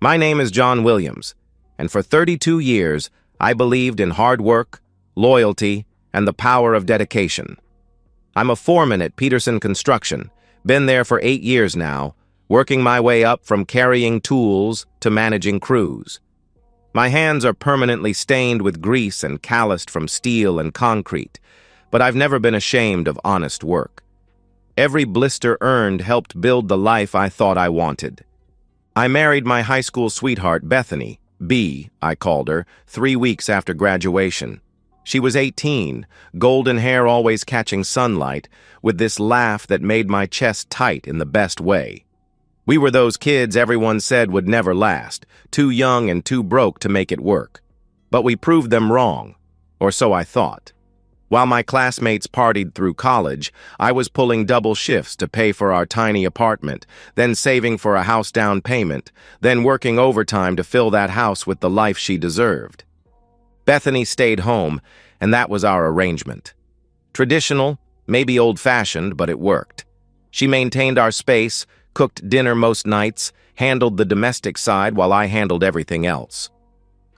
My name is John Williams, and for 32 years, I believed in hard work, loyalty, and the power of dedication. I'm a foreman at Peterson Construction, been there for 8 years now, working my way up from carrying tools to managing crews. My hands are permanently stained with grease and calloused from steel and concrete, but I've never been ashamed of honest work. Every blister earned helped build the life I thought I wanted. I married my high school sweetheart, Bethany, B, I called her, 3 weeks after graduation. She was 18, golden hair always catching sunlight, with this laugh that made my chest tight in the best way. We were those kids everyone said would never last, too young and too broke to make it work. But we proved them wrong, or so I thought. While my classmates partied through college, I was pulling double shifts to pay for our tiny apartment, then saving for a house down payment, then working overtime to fill that house with the life she deserved. Bethany stayed home, and that was our arrangement. Traditional, maybe old-fashioned, but it worked. She maintained our space, cooked dinner most nights, handled the domestic side while I handled everything else.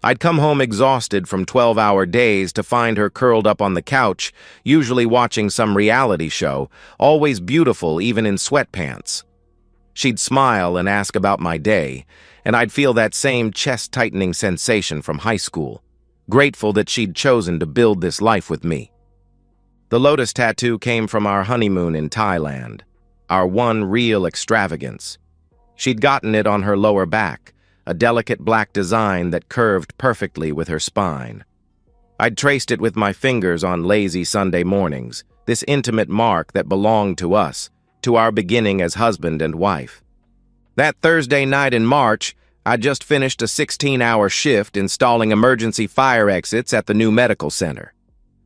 I'd come home exhausted from 12-hour days to find her curled up on the couch, usually watching some reality show, always beautiful even in sweatpants. She'd smile and ask about my day, and I'd feel that same chest-tightening sensation from high school, grateful that she'd chosen to build this life with me. The lotus tattoo came from our honeymoon in Thailand, our one real extravagance. She'd gotten it on her lower back, a delicate black design that curved perfectly with her spine. I'd traced it with my fingers on lazy Sunday mornings, this intimate mark that belonged to us, to our beginning as husband and wife. That Thursday night in March, I'd just finished a 16-hour shift installing emergency fire exits at the new medical center.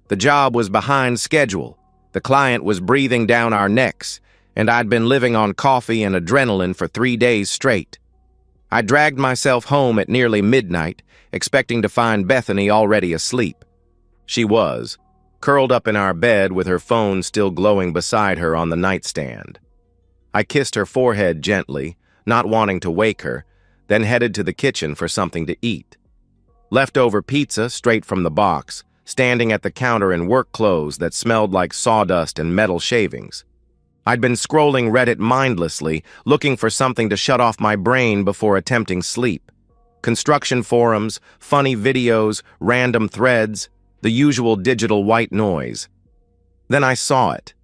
The job was behind schedule, the client was breathing down our necks, and I'd been living on coffee and adrenaline for 3 days straight. I dragged myself home at nearly midnight, expecting to find Bethany already asleep. She was, curled up in our bed with her phone still glowing beside her on the nightstand. I kissed her forehead gently, not wanting to wake her, then headed to the kitchen for something to eat. Leftover pizza straight from the box, standing at the counter in work clothes that smelled like sawdust and metal shavings. I'd been scrolling Reddit mindlessly, looking for something to shut off my brain before attempting sleep. Construction forums, funny videos, random threads, the usual digital white noise. Then I saw it.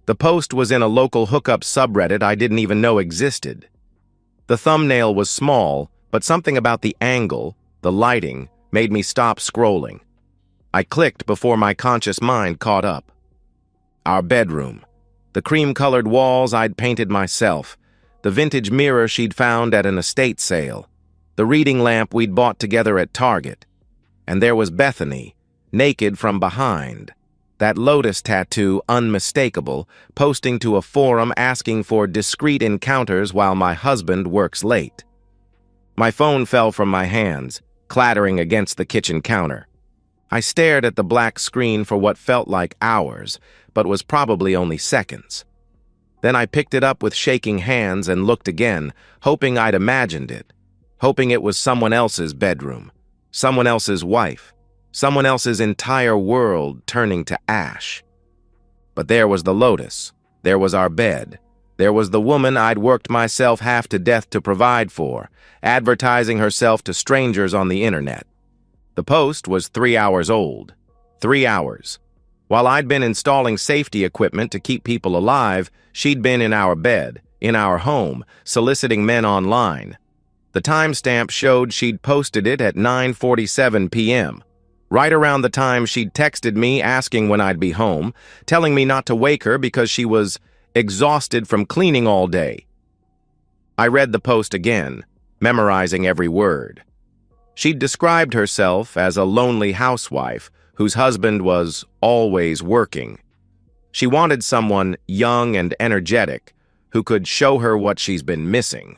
The post was in a local hookup subreddit I didn't even know existed. The thumbnail was small, but something about the angle, the lighting, made me stop scrolling. I clicked before my conscious mind caught up. Our bedroom. The cream-colored walls I'd painted myself, the vintage mirror she'd found at an estate sale, the reading lamp we'd bought together at Target. And there was Bethany, naked from behind, that lotus tattoo unmistakable, posting to a forum asking for discreet encounters while my husband works late. My phone fell from my hands, clattering against the kitchen counter. I stared at the black screen for what felt like hours, but was probably only seconds. Then I picked it up with shaking hands and looked again, hoping I'd imagined it, hoping it was someone else's bedroom, someone else's wife, someone else's entire world turning to ash. But there was the lotus, there was our bed, there was the woman I'd worked myself half to death to provide for, advertising herself to strangers on the internet. The post was 3 hours old. 3 hours. While I'd been installing safety equipment to keep people alive, she'd been in our bed, in our home, soliciting men online. The timestamp showed she'd posted it at 9:47 p.m., right around the time she'd texted me asking when I'd be home, telling me not to wake her because she was exhausted from cleaning all day. I read the post again, memorizing every word. She'd described herself as a lonely housewife whose husband was always working. She wanted someone young and energetic who could show her what she's been missing.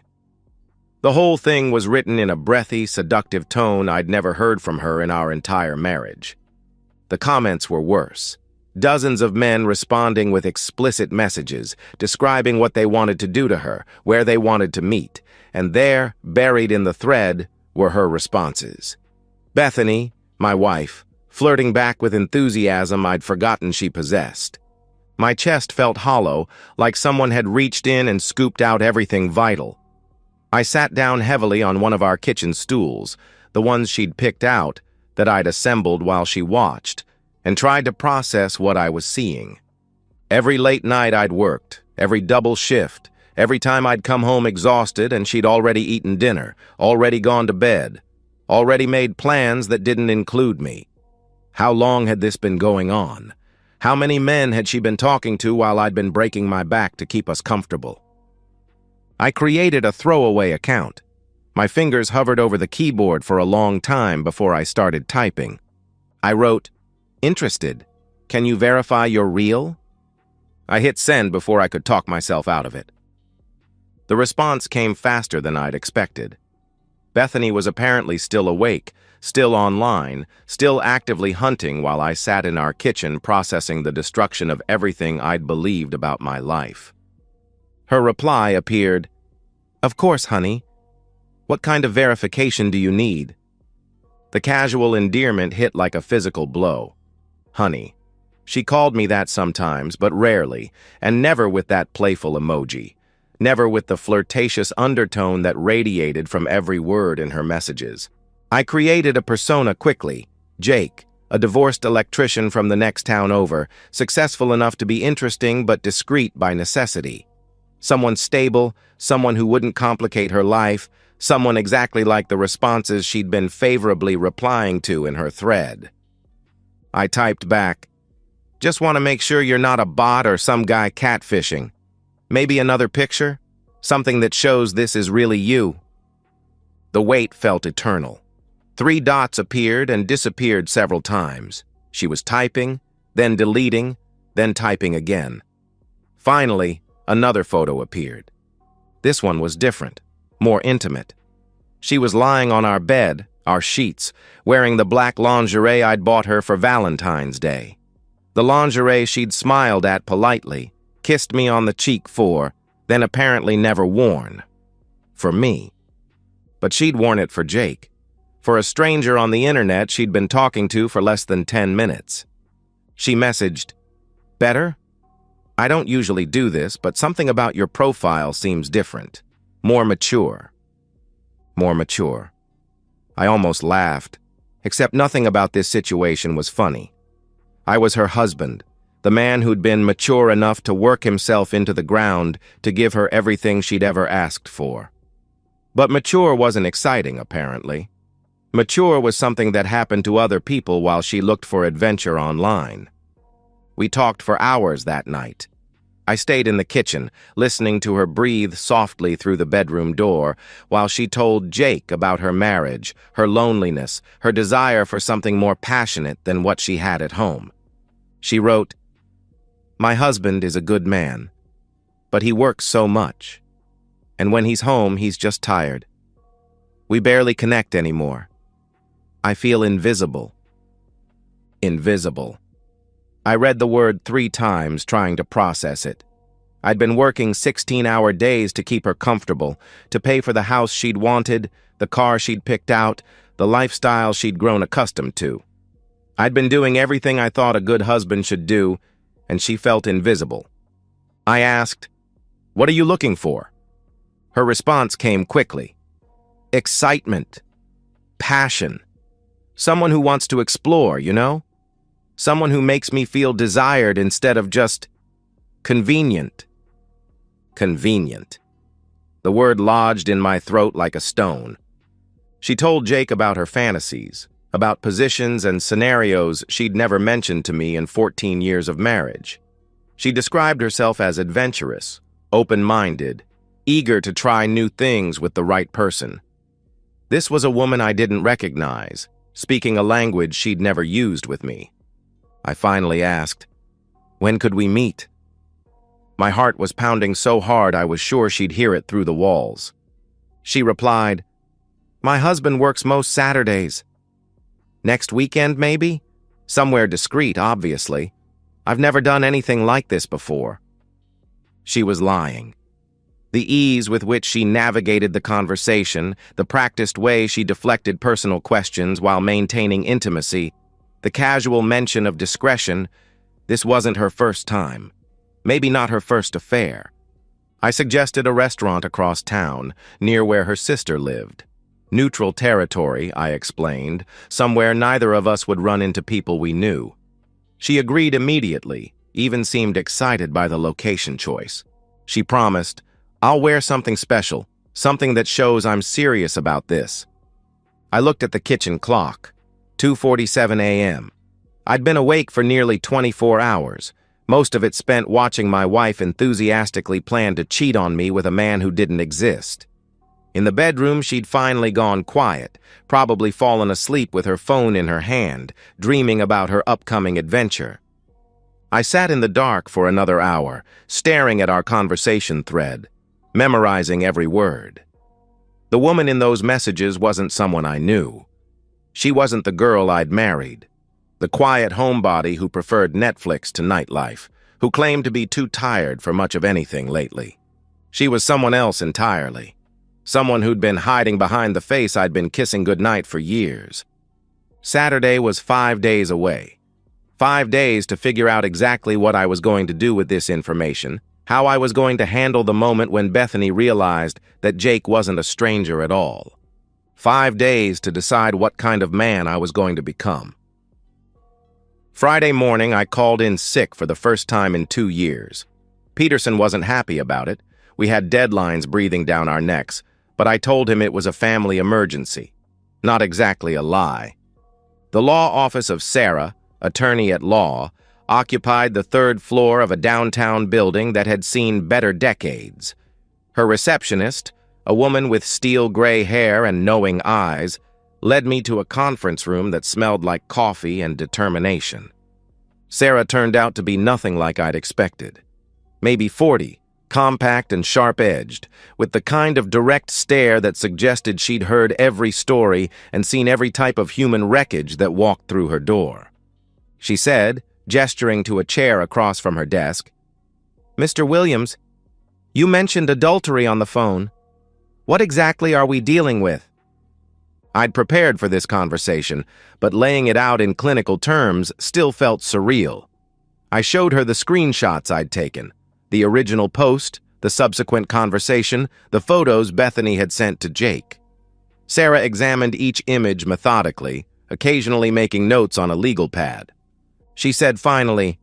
The whole thing was written in a breathy, seductive tone I'd never heard from her in our entire marriage. The comments were worse. Dozens of men responding with explicit messages, describing what they wanted to do to her, where they wanted to meet, and there, buried in the thread, were her responses. Bethany, my wife, flirting back with enthusiasm I'd forgotten she possessed. My chest felt hollow, like someone had reached in and scooped out everything vital. I sat down heavily on one of our kitchen stools, the ones she'd picked out, that I'd assembled while she watched, and tried to process what I was seeing. Every late night I'd worked, every double shift, every time I'd come home exhausted and she'd already eaten dinner, already gone to bed, already made plans that didn't include me. How long had this been going on? How many men had she been talking to while I'd been breaking my back to keep us comfortable? I created a throwaway account. My fingers hovered over the keyboard for a long time before I started typing. I wrote, "Interested. Can you verify you're real?" I hit send before I could talk myself out of it. The response came faster than I'd expected. Bethany was apparently still awake, still online, still actively hunting while I sat in our kitchen processing the destruction of everything I'd believed about my life. Her reply appeared, "Of course, honey. What kind of verification do you need?" The casual endearment hit like a physical blow. Honey. She called me that sometimes, but rarely, and never with that playful emoji. Never with the flirtatious undertone that radiated from every word in her messages. I created a persona quickly, Jake, a divorced electrician from the next town over, successful enough to be interesting but discreet by necessity. Someone stable, someone who wouldn't complicate her life, someone exactly like the responses she'd been favorably replying to in her thread. I typed back, "Just want to make sure you're not a bot or some guy catfishing. Maybe another picture? Something that shows this is really you." The wait felt eternal. 3 dots appeared and disappeared several times. She was typing, then deleting, then typing again. Finally, another photo appeared. This one was different, more intimate. She was lying on our bed, our sheets, wearing the black lingerie I'd bought her for Valentine's Day. The lingerie she'd smiled at politely, kissed me on the cheek for, then apparently never worn. For me. But she'd worn it for Jake. For a stranger on the internet she'd been talking to for less than 10 minutes. She messaged, "Better? I don't usually do this, but something about your profile seems different. More mature." More mature. I almost laughed, except nothing about this situation was funny. I was her husband, the man who'd been mature enough to work himself into the ground to give her everything she'd ever asked for. But mature wasn't exciting, apparently. Mature was something that happened to other people while she looked for adventure online. We talked for hours that night. I stayed in the kitchen, listening to her breathe softly through the bedroom door, while she told Jake about her marriage, her loneliness, her desire for something more passionate than what she had at home. She wrote, "My husband is a good man, but he works so much. And when he's home, he's just tired. We barely connect anymore. I feel invisible." Invisible. I read the word 3 times, trying to process it. I'd been working 16-hour days to keep her comfortable, to pay for the house she'd wanted, the car she'd picked out, the lifestyle she'd grown accustomed to. I'd been doing everything I thought a good husband should do, and she felt invisible. I asked, "What are you looking for?" Her response came quickly. Excitement. Passion. Someone who wants to explore, you know? Someone who makes me feel desired instead of just convenient. Convenient. The word lodged in my throat like a stone. She told Jake about her fantasies, about positions and scenarios she'd never mentioned to me in 14 years of marriage. She described herself as adventurous, open-minded, eager to try new things with the right person. This was a woman I didn't recognize, speaking a language she'd never used with me. I finally asked, "When could we meet?" My heart was pounding so hard I was sure she'd hear it through the walls. She replied, "My husband works most Saturdays. Next weekend, maybe? Somewhere discreet, obviously. I've never done anything like this before." She was lying. The ease with which she navigated the conversation, the practiced way she deflected personal questions while maintaining intimacy, the casual mention of discretion. This wasn't her first time. Maybe not her first affair. I suggested a restaurant across town, near where her sister lived. Neutral territory, I explained, somewhere neither of us would run into people we knew. She agreed immediately, even seemed excited by the location choice. She promised, "I'll wear something special, something that shows I'm serious about this." I looked at the kitchen clock. 2:47 a.m. I'd been awake for nearly 24 hours, most of it spent watching my wife enthusiastically plan to cheat on me with a man who didn't exist. In the bedroom, she'd finally gone quiet, probably fallen asleep with her phone in her hand, dreaming about her upcoming adventure. I sat in the dark for another hour, staring at our conversation thread, memorizing every word. The woman in those messages wasn't someone I knew. She wasn't the girl I'd married, the quiet homebody who preferred Netflix to nightlife, who claimed to be too tired for much of anything lately. She was someone else entirely, someone who'd been hiding behind the face I'd been kissing goodnight for years. Saturday was 5 days away. 5 days to figure out exactly what I was going to do with this information, how I was going to handle the moment when Bethany realized that Jake wasn't a stranger at all. 5 days to decide what kind of man I was going to become. Friday morning, I called in sick for the first time in 2 years. Peterson wasn't happy about it. We had deadlines breathing down our necks, but I told him it was a family emergency. Not exactly a lie. The law office of Sarah, attorney at law, occupied the 3rd floor of a downtown building that had seen better decades. Her receptionist, a woman with steel gray hair and knowing eyes, led me to a conference room that smelled like coffee and determination. Sarah turned out to be nothing like I'd expected. Maybe 40, compact and sharp-edged, with the kind of direct stare that suggested she'd heard every story and seen every type of human wreckage that walked through her door. She said, gesturing to a chair across from her desk, "Mr. Williams, you mentioned adultery on the phone. What exactly are we dealing with?" I'd prepared for this conversation, but laying it out in clinical terms still felt surreal. I showed her the screenshots I'd taken, the original post, the subsequent conversation, the photos Bethany had sent to Jake. Sarah examined each image methodically, occasionally making notes on a legal pad. She said finally,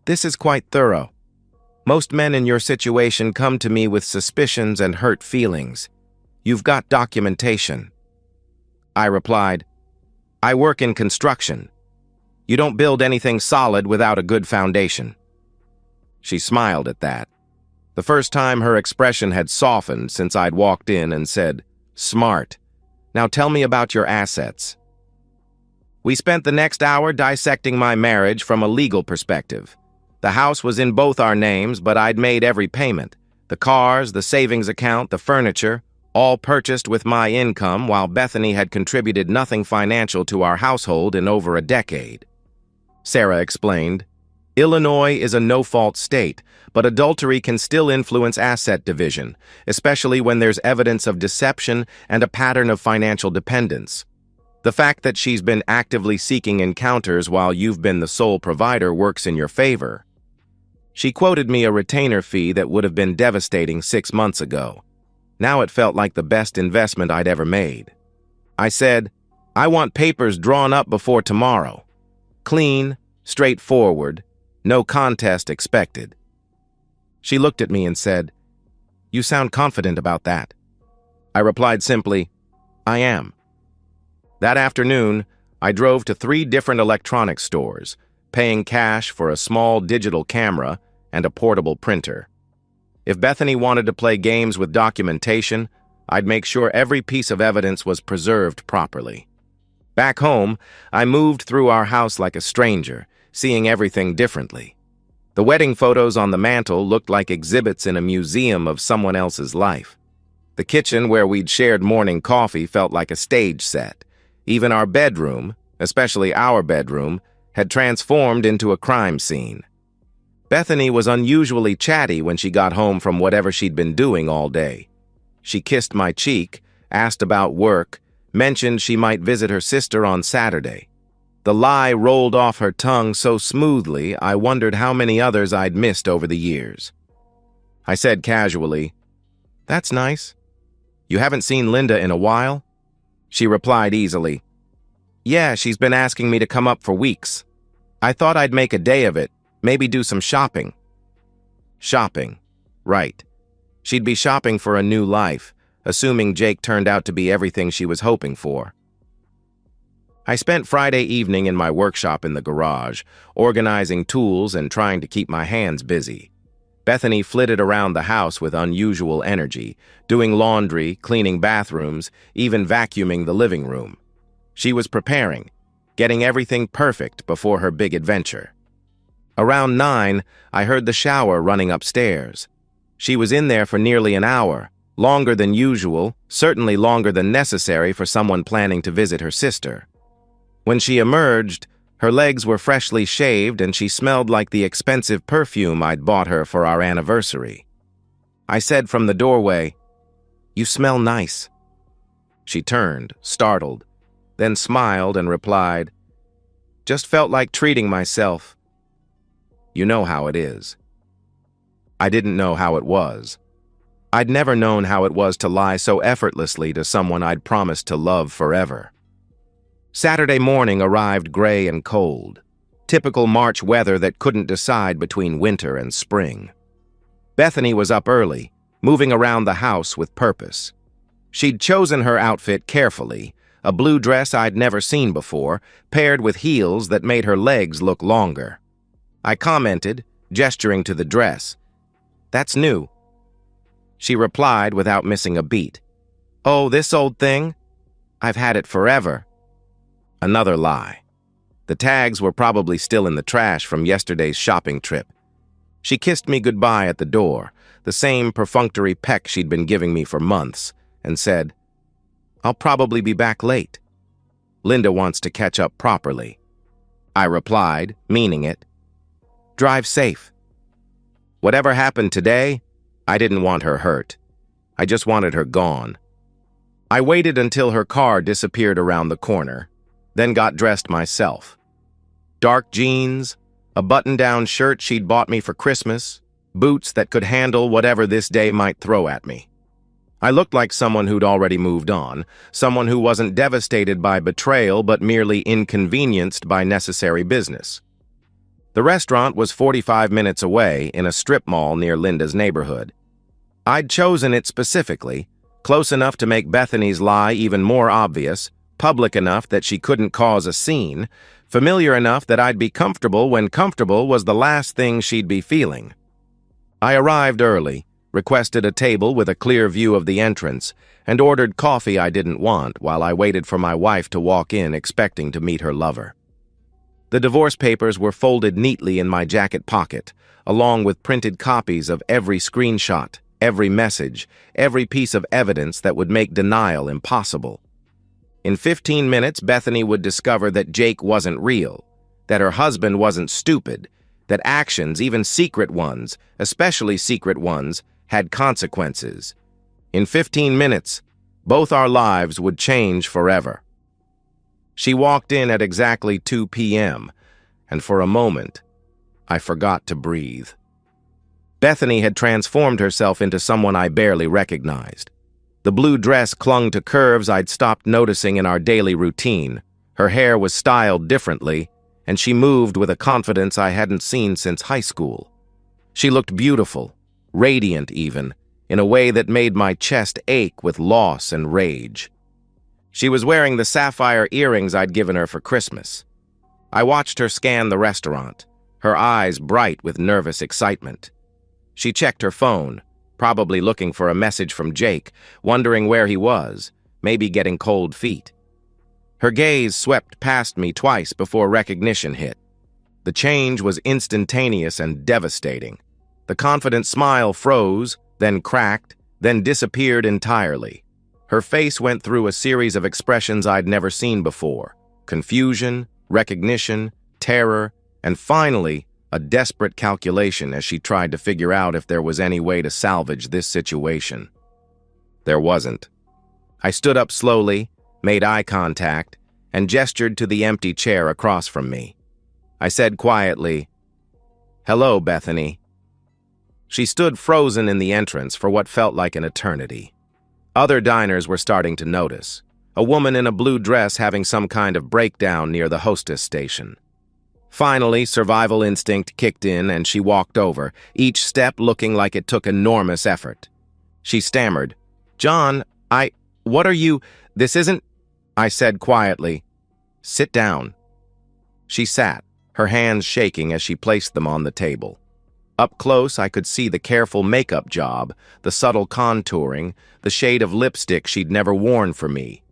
"This is quite thorough. Most men in your situation come to me with suspicions and hurt feelings. You've got documentation." I replied, "I work in construction. You don't build anything solid without a good foundation." She smiled at that. The first time her expression had softened since I'd walked in and said, "Smart. Now tell me about your assets." We spent the next hour dissecting my marriage from a legal perspective. The house was in both our names, but I'd made every payment. The cars, the savings account, the furniture, all purchased with my income, while Bethany had contributed nothing financial to our household in over a decade. Sarah explained, "Illinois is a no-fault state, but adultery can still influence asset division, especially when there's evidence of deception and a pattern of financial dependence. The fact that she's been actively seeking encounters while you've been the sole provider works in your favor." She quoted me a retainer fee that would have been devastating 6 months ago. Now it felt like the best investment I'd ever made. I said, "I want papers drawn up before tomorrow. Clean, straightforward, no contest expected." She looked at me and said, "You sound confident about that." I replied simply, "I am." That afternoon, I drove to 3 different electronics stores, paying cash for a small digital camera and a portable printer. If Bethany wanted to play games with documentation, I'd make sure every piece of evidence was preserved properly. Back home, I moved through our house like a stranger, seeing everything differently. The wedding photos on the mantle looked like exhibits in a museum of someone else's life. The kitchen where we'd shared morning coffee felt like a stage set. Even our bedroom, especially our bedroom, had transformed into a crime scene. Bethany was unusually chatty when she got home from whatever she'd been doing all day. She kissed my cheek, asked about work, mentioned she might visit her sister on Saturday. The lie rolled off her tongue so smoothly, I wondered how many others I'd missed over the years. I said casually, "That's nice. You haven't seen Linda in a while?" She replied easily, "Yeah, she's been asking me to come up for weeks. I thought I'd make a day of it, maybe do some shopping." Shopping. Right. She'd be shopping for a new life, assuming Jake turned out to be everything she was hoping for. I spent Friday evening in my workshop in the garage, organizing tools and trying to keep my hands busy. Bethany flitted around the house with unusual energy, doing laundry, cleaning bathrooms, even vacuuming the living room. She was preparing, getting everything perfect before her big adventure. Around 9, I heard the shower running upstairs. She was in there for nearly an hour, longer than usual, certainly longer than necessary for someone planning to visit her sister. When she emerged, her legs were freshly shaved and she smelled like the expensive perfume I'd bought her for our anniversary. I said from the doorway, "You smell nice." She turned, startled, then smiled and replied, "Just felt like treating myself. You know how it is." I didn't know how it was. I'd never known how it was to lie so effortlessly to someone I'd promised to love forever. Saturday morning arrived gray and cold, typical March weather that couldn't decide between winter and spring. Bethany was up early, moving around the house with purpose. She'd chosen her outfit carefully, a blue dress I'd never seen before, paired with heels that made her legs look longer. I commented, gesturing to the dress, "That's new." She replied without missing a beat, "Oh, this old thing? I've had it forever." Another lie. The tags were probably still in the trash from yesterday's shopping trip. She kissed me goodbye at the door, the same perfunctory peck she'd been giving me for months, and said, "I'll probably be back late. Linda wants to catch up properly." I replied, meaning it, "Drive safe." Whatever happened today, I didn't want her hurt. I just wanted her gone. I waited until her car disappeared around the corner, then got dressed myself. Dark jeans, a button-down shirt she'd bought me for Christmas, boots that could handle whatever this day might throw at me. I looked like someone who'd already moved on, someone who wasn't devastated by betrayal but merely inconvenienced by necessary business. The restaurant was 45 minutes away in a strip mall near Linda's neighborhood. I'd chosen it specifically, close enough to make Bethany's lie even more obvious, public enough that she couldn't cause a scene, familiar enough that I'd be comfortable when comfortable was the last thing she'd be feeling. I arrived early, requested a table with a clear view of the entrance, and ordered coffee I didn't want while I waited for my wife to walk in expecting to meet her lover. The divorce papers were folded neatly in my jacket pocket, along with printed copies of every screenshot, every message, every piece of evidence that would make denial impossible. In 15 minutes, Bethany would discover that Jake wasn't real, that her husband wasn't stupid, that actions, even secret ones, especially secret ones, had consequences. In 15 minutes, both our lives would change forever. She walked in at exactly 2 p.m., and for a moment, I forgot to breathe. Bethany had transformed herself into someone I barely recognized. The blue dress clung to curves I'd stopped noticing in our daily routine. Her hair was styled differently, and she moved with a confidence I hadn't seen since high school. She looked beautiful, radiant even, in a way that made my chest ache with loss and rage. She was wearing the sapphire earrings I'd given her for Christmas. I watched her scan the restaurant, her eyes bright with nervous excitement. She checked her phone, probably looking for a message from Jake, wondering where he was, maybe getting cold feet. Her gaze swept past me twice before recognition hit. The change was instantaneous and devastating. The confident smile froze, then cracked, then disappeared entirely. Her face went through a series of expressions I'd never seen before: confusion, recognition, terror, and finally, a desperate calculation as she tried to figure out if there was any way to salvage this situation. There wasn't. I stood up slowly, made eye contact, and gestured to the empty chair across from me. I said quietly, "Hello, Bethany." She stood frozen in the entrance for what felt like an eternity. Other diners were starting to notice. A woman in a blue dress having some kind of breakdown near the hostess station. Finally, survival instinct kicked in and she walked over, each step looking like it took enormous effort. She stammered, "John, what are you, this isn't—" I said quietly, "Sit down." She sat, her hands shaking as she placed them on the table. Up close, I could see the careful makeup job, the subtle contouring, the shade of lipstick she'd never worn for me.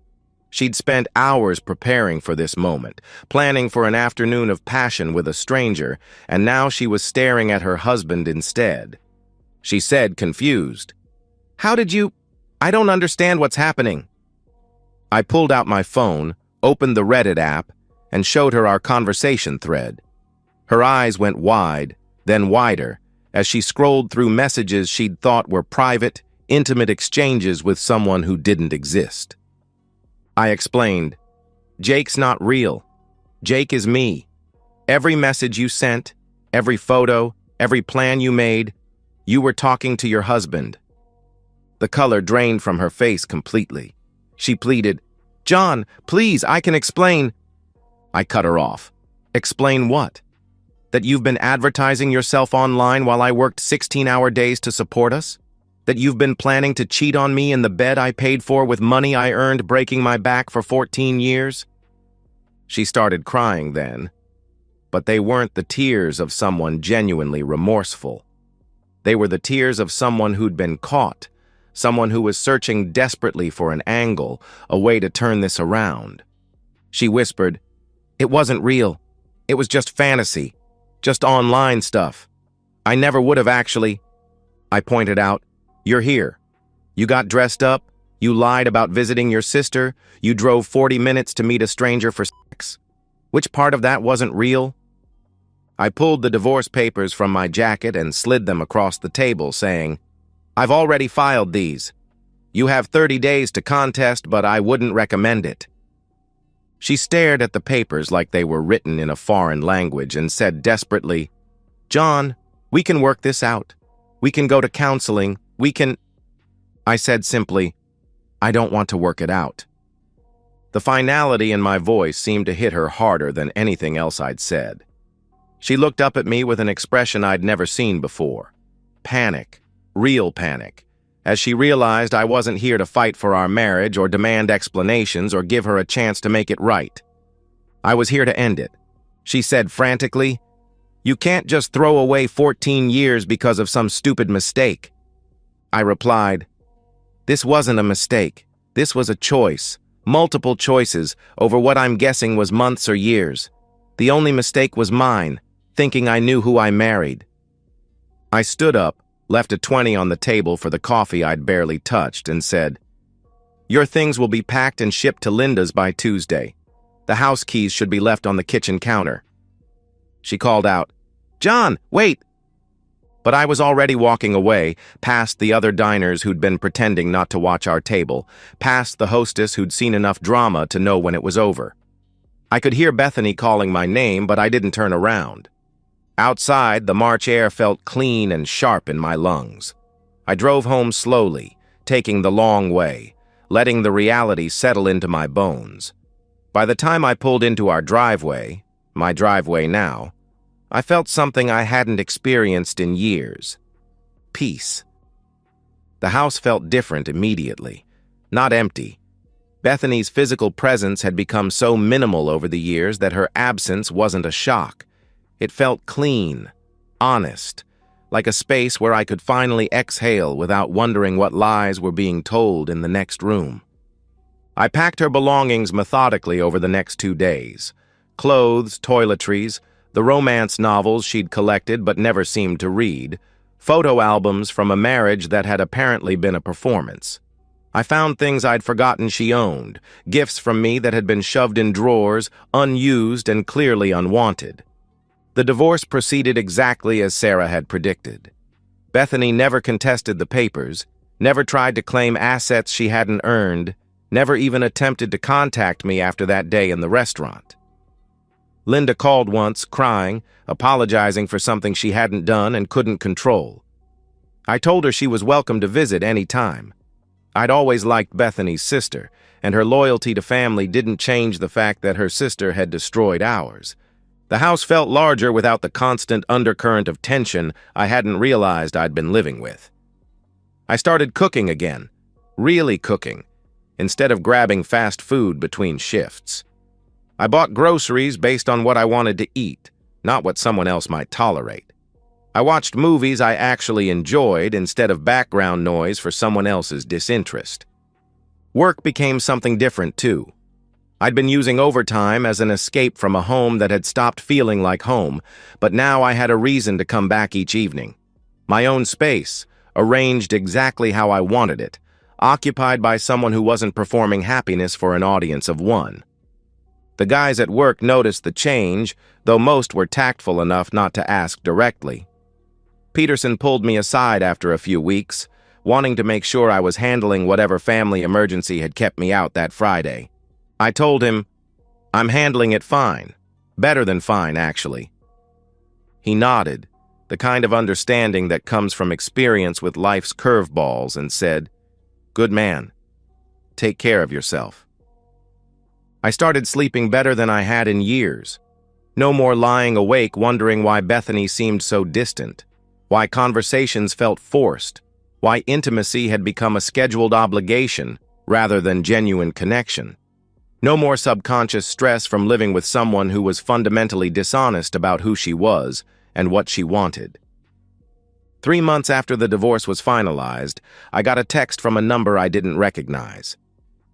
She'd spent hours preparing for this moment, planning for an afternoon of passion with a stranger, and now she was staring at her husband instead. She said, confused, "How did you— I don't understand what's happening." I pulled out my phone, opened the Reddit app, and showed her our conversation thread. Her eyes went wide, then wider, as she scrolled through messages she'd thought were private, intimate exchanges with someone who didn't exist. I explained, "Jake's not real. Jake is me. Every message you sent, every photo, every plan you made, you were talking to your husband." The color drained from her face completely. She pleaded, "John, please, I can explain." I cut her off. "Explain what? That you've been advertising yourself online while I worked 16-hour days to support us? That you've been planning to cheat on me in the bed I paid for with money I earned breaking my back for 14 years? She started crying then, but they weren't the tears of someone genuinely remorseful. They were the tears of someone who'd been caught, someone who was searching desperately for an angle, a way to turn this around. She whispered, "It wasn't real. It was just fantasy. Just online stuff. I never would have actually—" I pointed out, "You're here. You got dressed up, you lied about visiting your sister, you drove 40 minutes to meet a stranger for sex. Which part of that wasn't real?" I pulled the divorce papers from my jacket and slid them across the table, saying, "I've already filed these. You have 30 days to contest, but I wouldn't recommend it." She stared at the papers like they were written in a foreign language and said desperately, "John, we can work this out. We can go to counseling. We can—" I said simply, "I don't want to work it out." The finality in my voice seemed to hit her harder than anything else I'd said. She looked up at me with an expression I'd never seen before. Panic, real panic, as she realized I wasn't here to fight for our marriage or demand explanations or give her a chance to make it right. I was here to end it. She said frantically, "You can't just throw away 14 years because of some stupid mistake." I replied, "This wasn't a mistake. This was a choice, multiple choices over what I'm guessing was months or years. The only mistake was mine, thinking I knew who I married." I stood up, left a 20 on the table for the coffee I'd barely touched, and said, "Your things will be packed and shipped to Linda's by Tuesday. The house keys should be left on the kitchen counter." She called out, "John, wait!" But I was already walking away, past the other diners who'd been pretending not to watch our table, past the hostess who'd seen enough drama to know when it was over. I could hear Bethany calling my name, but I didn't turn around. Outside, the March air felt clean and sharp in my lungs. I drove home slowly, taking the long way, letting the reality settle into my bones. By the time I pulled into our driveway, my driveway now, I felt something I hadn't experienced in years. Peace. The house felt different immediately, not empty. Bethany's physical presence had become so minimal over the years that her absence wasn't a shock. It felt clean, honest, like a space where I could finally exhale without wondering what lies were being told in the next room. I packed her belongings methodically over the next 2 days. Clothes, toiletries, the romance novels she'd collected but never seemed to read, photo albums from a marriage that had apparently been a performance. I found things I'd forgotten she owned, gifts from me that had been shoved in drawers, unused and clearly unwanted. The divorce proceeded exactly as Sarah had predicted. Bethany never contested the papers, never tried to claim assets she hadn't earned, never even attempted to contact me after that day in the restaurant. Linda called once, crying, apologizing for something she hadn't done and couldn't control. I told her she was welcome to visit any time. I'd always liked Bethany's sister, and her loyalty to family didn't change the fact that her sister had destroyed ours. The house felt larger without the constant undercurrent of tension I hadn't realized I'd been living with. I started cooking again, really cooking, instead of grabbing fast food between shifts. I bought groceries based on what I wanted to eat, not what someone else might tolerate. I watched movies I actually enjoyed instead of background noise for someone else's disinterest. Work became something different, too. I'd been using overtime as an escape from a home that had stopped feeling like home, but now I had a reason to come back each evening. My own space, arranged exactly how I wanted it, occupied by someone who wasn't performing happiness for an audience of one. The guys at work noticed the change, though most were tactful enough not to ask directly. Peterson pulled me aside after a few weeks, wanting to make sure I was handling whatever family emergency had kept me out that Friday. I told him, "I'm handling it fine. Better than fine, actually." He nodded, the kind of understanding that comes from experience with life's curveballs, and said, "Good man. Take care of yourself." I started sleeping better than I had in years. No more lying awake wondering why Bethany seemed so distant, why conversations felt forced, why intimacy had become a scheduled obligation rather than genuine connection. No more subconscious stress from living with someone who was fundamentally dishonest about who she was and what she wanted. 3 months after the divorce was finalized, I got a text from a number I didn't recognize.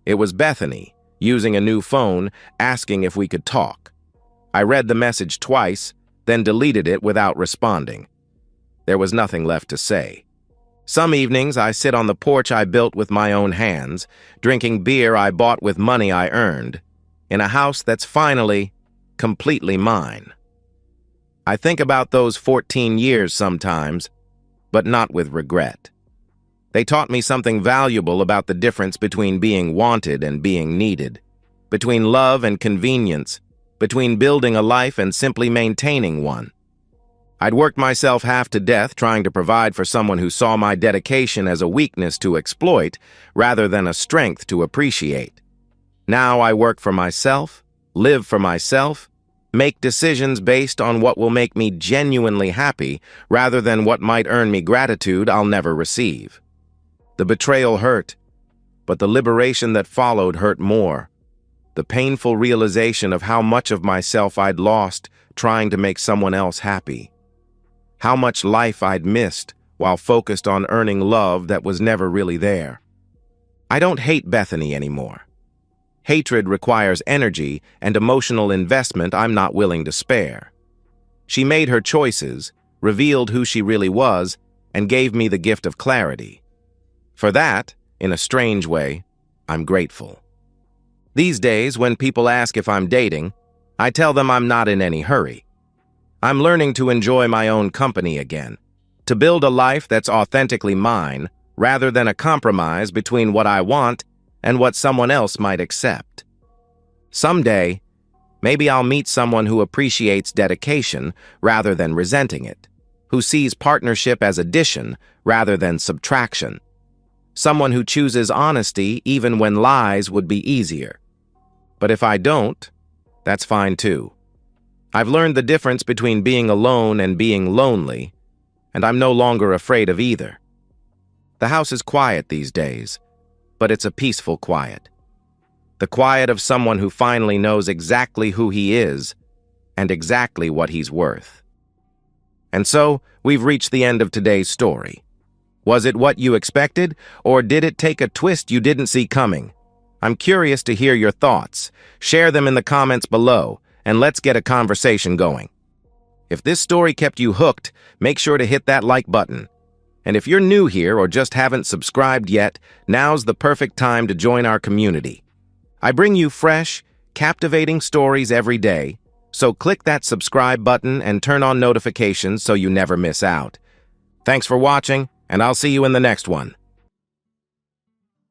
It was Bethany, using a new phone, asking if we could talk. I read the message twice, then deleted it without responding. There was nothing left to say. Some evenings, I sit on the porch I built with my own hands, drinking beer I bought with money I earned, in a house that's finally, completely mine. I think about those 14 years sometimes, but not with regret. They taught me something valuable about the difference between being wanted and being needed, between love and convenience, between building a life and simply maintaining one. I'd worked myself half to death trying to provide for someone who saw my dedication as a weakness to exploit rather than a strength to appreciate. Now I work for myself, live for myself, make decisions based on what will make me genuinely happy rather than what might earn me gratitude I'll never receive. The betrayal hurt, but the liberation that followed hurt more. The painful realization of how much of myself I'd lost trying to make someone else happy. How much life I'd missed while focused on earning love that was never really there. I don't hate Bethany anymore. Hatred requires energy and emotional investment I'm not willing to spare. She made her choices, revealed who she really was, and gave me the gift of clarity. For that, in a strange way, I'm grateful. These days, when people ask if I'm dating, I tell them I'm not in any hurry. I'm learning to enjoy my own company again, to build a life that's authentically mine, rather than a compromise between what I want and what someone else might accept. Someday, maybe I'll meet someone who appreciates dedication rather than resenting it, who sees partnership as addition rather than subtraction, someone who chooses honesty even when lies would be easier. But if I don't, that's fine too. I've learned the difference between being alone and being lonely, and I'm no longer afraid of either. The house is quiet these days, but it's a peaceful quiet. The quiet of someone who finally knows exactly who he is and exactly what he's worth. And so, we've reached the end of today's story. Was it what you expected, or did it take a twist you didn't see coming? I'm curious to hear your thoughts. Share them in the comments below, and let's get a conversation going. If this story kept you hooked, make sure to hit that like button. And if you're new here or just haven't subscribed yet, now's the perfect time to join our community. I bring you fresh, captivating stories every day, So click that subscribe button and turn on notifications so you never miss out. Thanks for watching, and I'll see you in the next one.